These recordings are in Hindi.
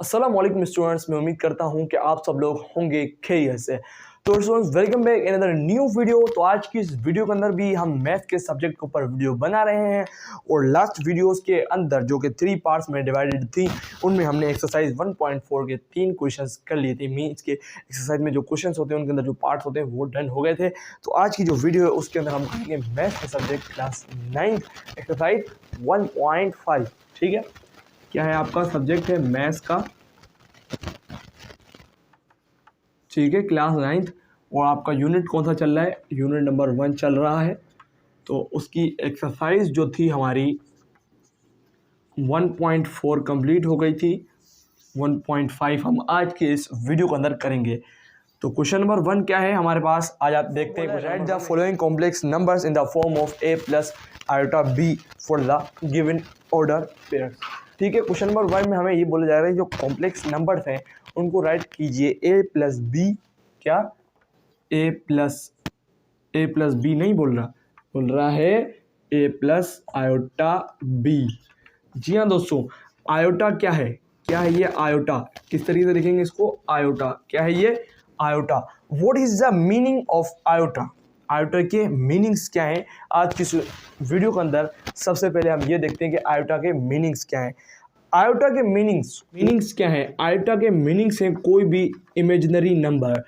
अस्सलाम वालेकुम स्टूडेंट्स, मैं उम्मीद करता हूं कि आप सब लोग होंगे खैरियत से। तो students, welcome back in other new video. तो आज की इस वीडियो के अंदर भी हम मैथ के सब्जेक्ट के ऊपर वीडियो बना रहे हैं और लास्ट वीडियोस के अंदर जो कि 3 पार्ट्स में डिवाइडेड थी, उनमें हमने एक्सरसाइज 1.4 के 3 क्वेश्चंस कर लिए थे। मीन्स के एक्सरसाइज में जो क्वेश्चंस होते हैं उनके अंदर जो पार्ट्स होते हैं वो डन हो गए थे। तो आज की जो वीडियो है उसके अंदर हम करेंगे मैथ के सब्जेक्ट क्लास 9 एक्सरसाइज 1.5। ठीक है, क्या है आपका सब्जेक्ट है मैथ्स का, ठीक है, क्लास 9th। और आपका यूनिट कौन सा चल रहा है? यूनिट नंबर 1 चल रहा है। तो उसकी एक्सरसाइज जो थी हमारी 1.4 कंप्लीट हो गई थी। 1.5 हम आज के इस वीडियो के अंदर करेंगे। तो क्वेश्चन नंबर 1 क्या है हमारे पास, आज आप देखते हैं। Right the following complex numbers in the form of a plus iota b for the given order pairs. ठीक है, क्वेश्चन नंबर 1 में हमें ये बोला जा रहा है जो कॉम्प्लेक्स नंबर्स हैं उनको राइट कीजिए a प्लस बी। क्या a प्लस बी नहीं बोल रहा है a प्लस आयोटा b। जी हाँ दोस्तों, आयोटा क्या है? ये आयोटा? किस तरीके से लिखेंगे इसको? आयोटा। क्या है ये? Iota. What is the meaning of iota? Iota के मीनिंग्स क्या हैं? आज की वीडियो के अंदर सबसे पहले हम ये देखते हैं कि आयोटा के मीनिंग्स क्या हैं। आयोटा के मीनिंग्स क्या है? आयोटा के मीनिंग्स हैं कोई भी इमेजिनरी नंबर।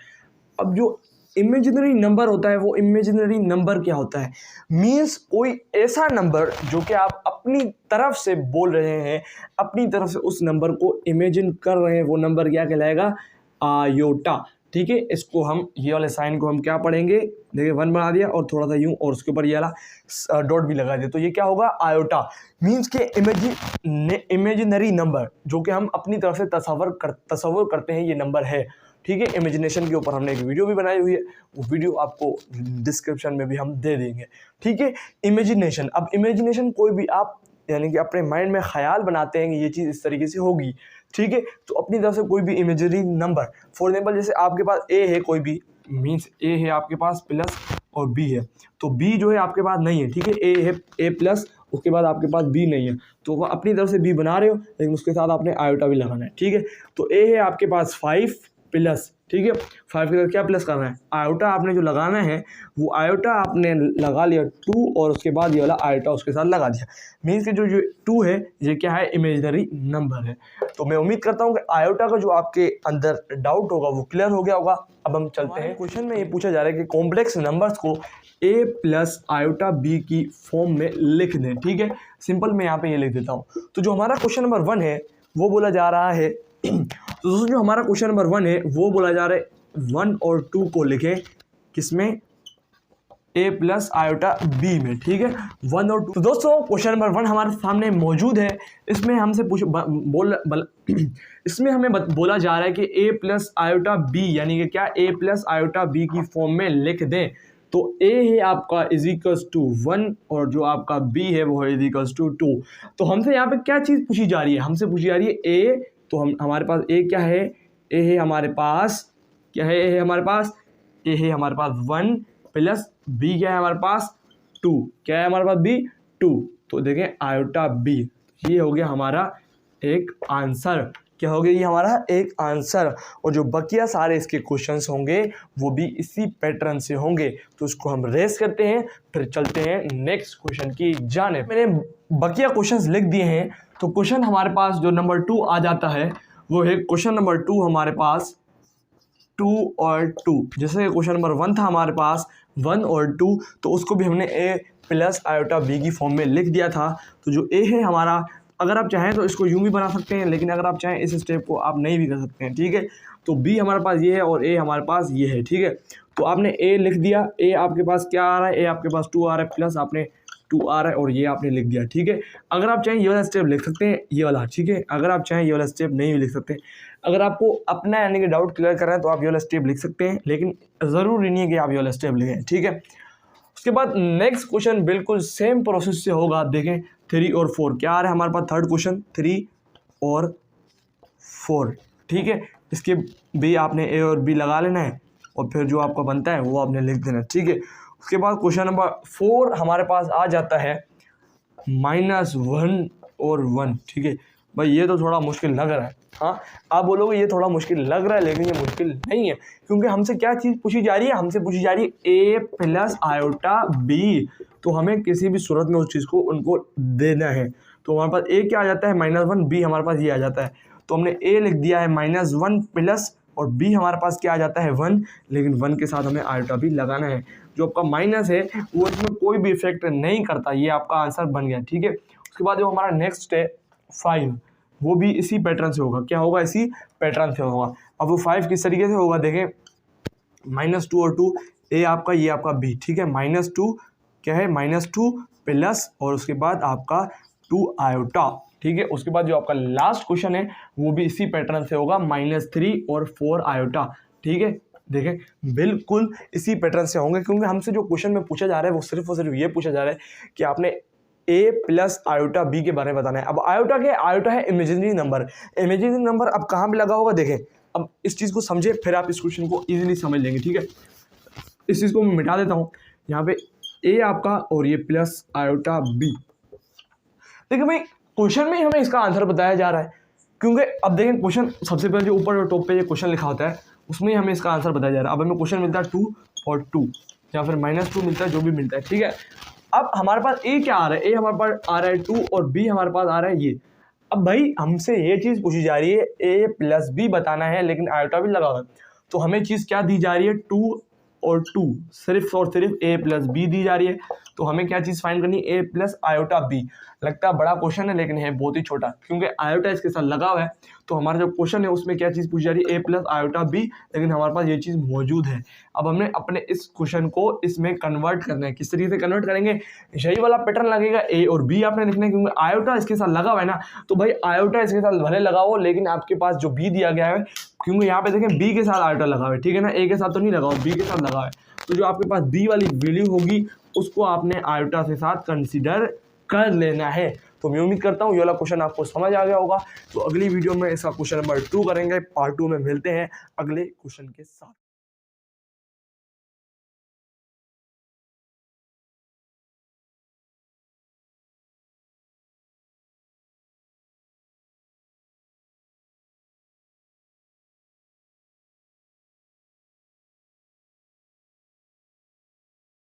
अब जो इमेजिनरी नंबर होता है वो इमेजिनरी नंबर क्या होता है? मीन्स कोई ऐसा नंबर जो कि आप अपनी तरफ से बोल रहे हैं, अपनी तरफ से उस नंबर को इमेजिन कर रहे हैं, वो नंबर क्या कहलाएगा? आयोटा। ठीक है, इसको हम ये वाले साइन को हम क्या पढ़ेंगे? देखिए 1 बना दिया और थोड़ा सा यूं और उसके ऊपर ये वाला डॉट भी लगा दिया, तो ये क्या होगा? आयोटा। मीन्स के इमेजिनरी नंबर जो कि हम अपनी तरफ से तसव्वुर करते हैं, ये नंबर है। ठीक है, इमेजिनेशन के ऊपर हमने एक वीडियो भी बनाई हुई है, वो वीडियो आपको डिस्क्रिप्शन में भी हम दे देंगे। ठीक है, इमेजिनेशन। अब इमेजिनेशन कोई भी आप यानी कि अपने माइंड में ख्याल बनाते हैं कि ये चीज़ इस तरीके से होगी। ठीक है, तो अपनी तरफ से कोई भी इमेजिनरी नंबर, फॉर एग्जाम्पल जैसे आपके पास ए है, कोई भी मीन्स ए है आपके पास प्लस और बी है, तो बी जो है आपके पास नहीं है। ठीक है, ए है ए प्लस, उसके बाद आपके पास बी नहीं है, तो वह अपनी तरफ से बी बना रहे हो लेकिन उसके साथ आपने आयोटा भी लगाना है। ठीक है, तो ए है आपके पास 5 प्लस, ठीक है, 5 के साथ क्या प्लस करना है? आयोटा आपने जो लगाना है वो आयोटा आपने लगा लिया 2 और उसके बाद ये वाला आयोटा उसके साथ लगा दिया। मीन्स कि जो 2 है ये क्या है? इमेजिनरी नंबर है। तो मैं उम्मीद करता हूँ कि आयोटा का जो आपके अंदर डाउट होगा वो क्लियर हो गया होगा। अब हम चलते हैं, क्वेश्चन में ये पूछा जा रहा है कि कॉम्प्लेक्स नंबर्स को a प्लस आयोटा b की फॉर्म में लिख दें। ठीक है, सिंपल मैं यहाँ पे ये लिख देता हूँ। तो जो हमारा क्वेश्चन नंबर 1 है वो बोला जा रहा है तो दोस्तों जो हमारा क्वेश्चन नंबर 1 है वो बोला जा रहा है 1 और 2 को लिखें किसमें? a प्लस आयोटा b में। ठीक है, 1 और 2। तो दोस्तों क्वेश्चन नंबर 1 हमारे सामने मौजूद है। इसमें हमसे इसमें हमें बोला जा रहा है कि a प्लस आयोटा b यानी कि क्या? a प्लस आयोटा b की फॉर्म में लिख दें। तो a है आपका इज इक्वल्स टू 1 और जो आपका b है वो है इज इक्वल्स टू 2। तो हमसे यहाँ पे क्या चीज़ पूछी जा रही है? हमसे पूछी जा रही है a। तो हमारे पास a क्या है? a है हमारे पास, क्या है? a है हमारे पास, a है हमारे पास 1 प्लस b क्या है हमारे पास? 2। क्या है हमारे पास? b 2। तो देखें आयोटा b, ये हो गया हमारा एक आंसर। क्या हो गया? ये हमारा एक आंसर। और जो बकिया सारे इसके क्वेश्चंस होंगे वो भी इसी पैटर्न से होंगे। तो उसको हम रेस करते हैं, फिर चलते हैं नेक्स्ट क्वेश्चन की जाने। मैंने बकिया क्वेश्चंस लिख दिए हैं। तो क्वेश्चन हमारे पास जो नंबर 2 आ जाता है वो है क्वेश्चन नंबर 2 हमारे पास 2 और 2। जैसे क्वेश्चन नंबर 1 था हमारे पास 1 और 2, तो उसको भी हमने a प्लस आयोटा b की फॉर्म में लिख दिया था। तो जो a है हमारा, अगर आप चाहें तो इसको यूं भी बना सकते हैं, लेकिन अगर आप चाहें इस स्टेप को आप नहीं भी कर सकते हैं। ठीक है, तो b हमारे पास ये है और a हमारे पास ये है। ठीक है, तो आपने a लिख दिया। a आपके पास क्या आ रहा है? a आपके पास 2 आ रहा है, प्लस आपने 2 आ रहा है और ये आपने लिख दिया। ठीक है, अगर आप चाहें ये वाला स्टेप लिख सकते हैं, ये वाला। ठीक है, अगर आप चाहें ये वाला स्टेप नहीं भी लिख सकते। अगर आपको अपना यानी कि डाउट क्लियर कर रहे हैं तो आप ये वाला स्टेप लिख सकते हैं, लेकिन ज़रूरी नहीं है कि आप ये वाला स्टेप लिखें। ठीक है, उसके बाद नेक्स्ट क्वेश्चन बिल्कुल सेम प्रोसेस से होगा। आप देखें 3 और 4 क्या आ रहा है हमारे पास? थर्ड क्वेश्चन 3 और 4। ठीक है, इसके भी आपने a और b लगा लेना है और फिर जो आपका बनता है वो आपने लिख देना है। ठीक है, उसके बाद क्वेश्चन नंबर 4 हमारे पास आ जाता है -1 और 1। ठीक है भाई, ये तो थोड़ा मुश्किल लग रहा है। हाँ, आप बोलोगे ये थोड़ा मुश्किल लग रहा है, लेकिन ये मुश्किल नहीं है, क्योंकि हमसे क्या चीज़ पूछी जा रही है, हमसे पूछी जा रही है ए प्लस आयोटा बी। तो हमें किसी भी सूरत में उस चीज़ को उनको देना है। तो हमारे पास ए क्या आ जाता है -1, बी हमारे पास ये आ जाता है। तो हमने ए लिख दिया है -1 प्लस, और बी हमारे पास क्या आ जाता है 1, लेकिन 1 के साथ हमें आयोटा भी लगाना है। जो आपका माइनस है वो इसमें कोई भी इफेक्ट नहीं करता, ये आपका आंसर बन गया। ठीक है, उसके बाद जो हमारा नेक्स्ट है 5, वो भी इसी पैटर्न से होगा। क्या होगा? इसी पैटर्न से होगा। अब वो 5 किस तरीके से होगा देखें, -2 और 2, ए आपका, ये आपका बी। ठीक है, -2 क्या है, -2 प्लस, और उसके बाद आपका 2 आयोटा। ठीक है, उसके बाद जो आपका लास्ट क्वेश्चन है वो भी इसी पैटर्न से होगा, -3 और 4 आयोटा। ठीक है, देखें बिल्कुल इसी पैटर्न से होंगे, क्योंकि हमसे जो क्वेश्चन में पूछा जा रहा है वो सिर्फ और सिर्फ ये पूछा जा रहा है कि आपने ए प्लस आयोटा बी के बारे में बताना है। अब आयोटा क्या है? आयोटा है इमेजिनरी नंबर। इमेजिनरी नंबर अब कहाँ पे लगा होगा देखें, अब इस चीज़ को समझे फिर आप इस क्वेश्चन को ईजिली समझ लेंगे। ठीक है, इस चीज़ को मैं मिटा देता हूँ। यहाँ पे ए आपका और ये प्लस आयोटा बी। देखिए भाई, क्वेश्चन में ही हमें इसका आंसर बताया जा रहा है, क्योंकि अब देखें क्वेश्चन सबसे पहले जो ऊपर और टॉप पे ये क्वेश्चन लिखा होता है उसमें ही हमें इसका आंसर बताया जा रहा है। अब हमें क्वेश्चन मिलता है 2 और 2, या फिर -2 मिलता है, जो भी मिलता है। ठीक है, अब हमारे पास ए क्या आ रहा है, ए हमारे पास आ रहा है 2 और बी हमारे पास आ रहा है ये। अब भाई हमसे ये चीज़ पूछी जा रही है ए प्लस बी बताना है, लेकिन आयोटा भी लगा हुआ है। तो हमें चीज़ क्या दी जा रही है, 2 और 2, सिर्फ और सिर्फ ए प्लस बी दी जा रही है। तो हमें क्या चीज़ फाइंड करनी है, ए प्लस आयोटा बी। लगता है बड़ा क्वेश्चन है, लेकिन है बहुत ही छोटा, क्योंकि आयोटा इसके साथ लगा हुआ है। तो हमारा जो क्वेश्चन है उसमें क्या चीज़ पूछी जा रही है, ए प्लस आयोटा बी, लेकिन हमारे पास ये चीज़ मौजूद है। अब हमने अपने इस क्वेश्चन को इसमें कन्वर्ट करना है। किस तरीके से कन्वर्ट करेंगे, यही वाला पैटर्न लगेगा, ए और बी आपने लिखना है, क्योंकि आयोटा इसके साथ लगा हुआ है ना। तो भाई आयोटा इसके साथ भले लगा हो, लेकिन आपके पास जो बी दिया गया है, क्योंकि यहाँ पे देखें बी के साथ आयोटा लगा हुआ है। ठीक है ना, ए के साथ तो नहीं लगा हुआ, बी के साथ लगा हुआ है। तो जो आपके पास बी वाली वैल्यू होगी उसको आपने आयोटा के साथ कंसीडर कर लेना है। तो मैं उम्मीद करता हूँ ये वाला क्वेश्चन आपको समझ आ गया होगा। तो अगली वीडियो में इसका क्वेश्चन नंबर 2 करेंगे, पार्ट 2 में मिलते हैं अगले क्वेश्चन के साथ।